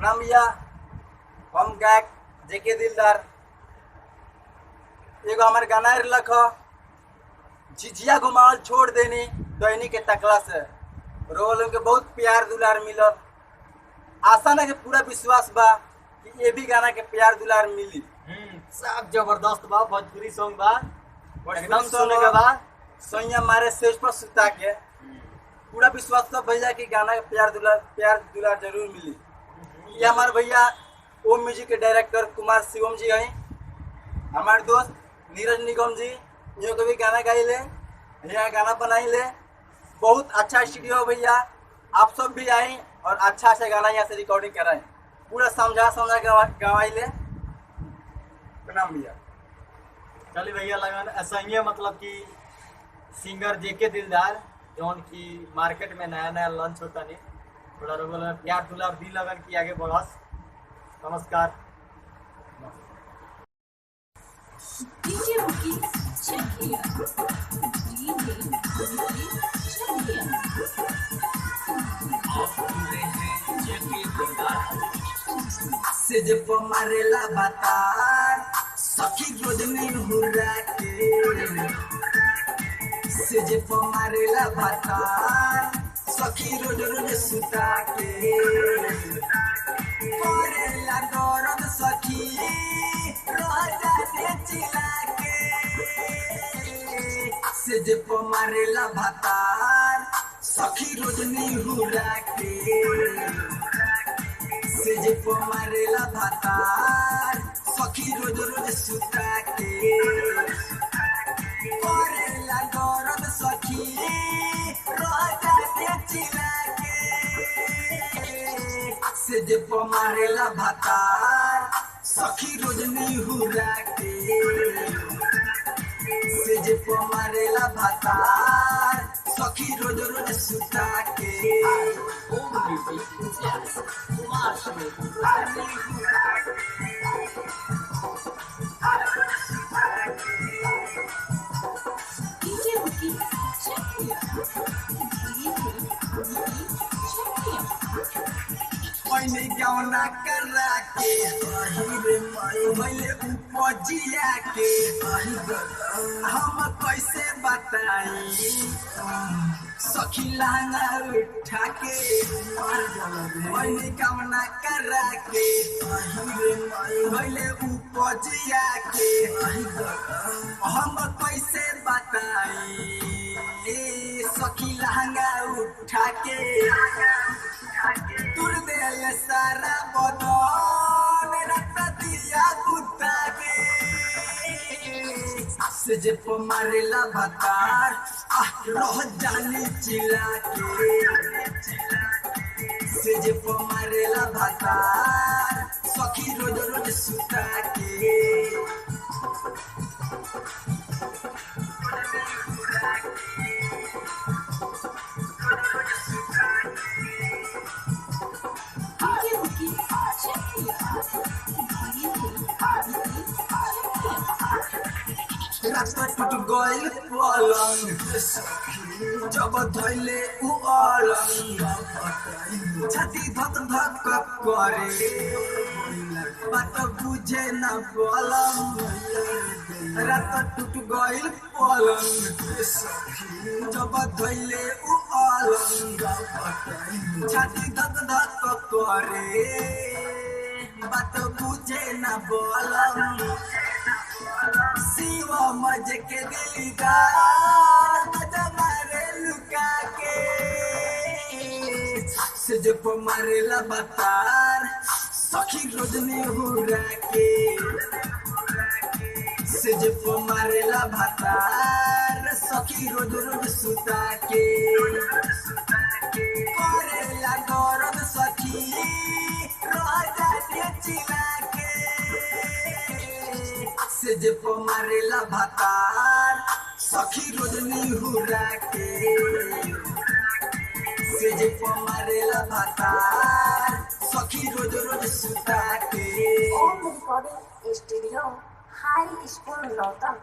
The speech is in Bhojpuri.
प्रणाम भैया। हम गायक जेके दिलदार एगो हमारे गाना लख झिझिया घुमावल छोड़ देनी दैनी के टकला से रोल के बहुत प्यार दुलार मिलल। आशा ना के पूरा विश्वास बा कि ये भी गाना के प्यार दुलार मिली। सब जबरदस्त बा, भोजपुरी सॉन्ग बा, एकदम सुने सुने के बाद सैया मारे स्टेज पर सुता के पूरा विश्वास था भैया कि गाना के प्यार दुलार जरूर मिली। ये हमारे भैया ओम म्यूजिक के डायरेक्टर कुमार शिवम जी हैं। हमारे दोस्त नीरज निगम जी ये कभी गाना गाइले, यहाँ गाना बनाइले। बहुत अच्छा स्टूडियो है भैया, आप सब भी आए और अच्छा से गाना यहाँ से रिकॉर्डिंग कराएं। पूरा समझा गवाइले। प्रणाम भैया। चलिए भैया लगन ऐसा ही है, मतलब कि सिंगर जेके दिलदार जौन की मार्केट में नया नया लॉन्च होता नहीं, थोड़ा रोगल में प्यार दुलार दी लगन की आगे बढ़स। नमस्कार। से जब मारेला बतार सखी रोज में हुर्रा के से जब मारेला बतार सखी रोज रोज सुता के करेला दर्द सखी रोजा दे चिल्ला के से जब मारेला बतार सखी रोज में हुर्रा के से जब मारेला भातार सखी रोज रोज सुता के करेला दर्द सखी रोजा दे चिल्ला के से जब मारेला भातार सखी रोज निहुरा के से जब मारेला भातार सखी रोज रोज सुता के मैंने गौना करा के उपजिया के हम कैसे बताई सखी लहंगा उठा के मैंने गौना करा के उपजिया के हम कैसे बताई सखी लहंगा उठा के तुर दे सारा बदन रख दिया कुत्ता के से जब मारेला भतार रह जानी चिल्ला के से जब मारेला भतार सखी रोज रोज सुता के रास्ता टूट गइल पलंग जब धैले उ अलंग छाती धक धक करे बात बुझे न पलंग रास्ता टूट गइल पलंग जब धैले उ अलंग छाती धक धक करे बात बुझे न पलंग शिव मज के दिलदार मारे लुका के से जब मारेला बतार सखी रोज निहुरा के से जब मारेला बतार सखी रोज रोज सुता के करेला दर्द सखी रोजा दे चिल्ला के से जब मारेला भातार सखी रोज निहुरा के से जब मारेला भातार सखी रोज रोज सुता के ओम रिकॉर्डिंग स्टूडियो हाई स्कूल लौटन।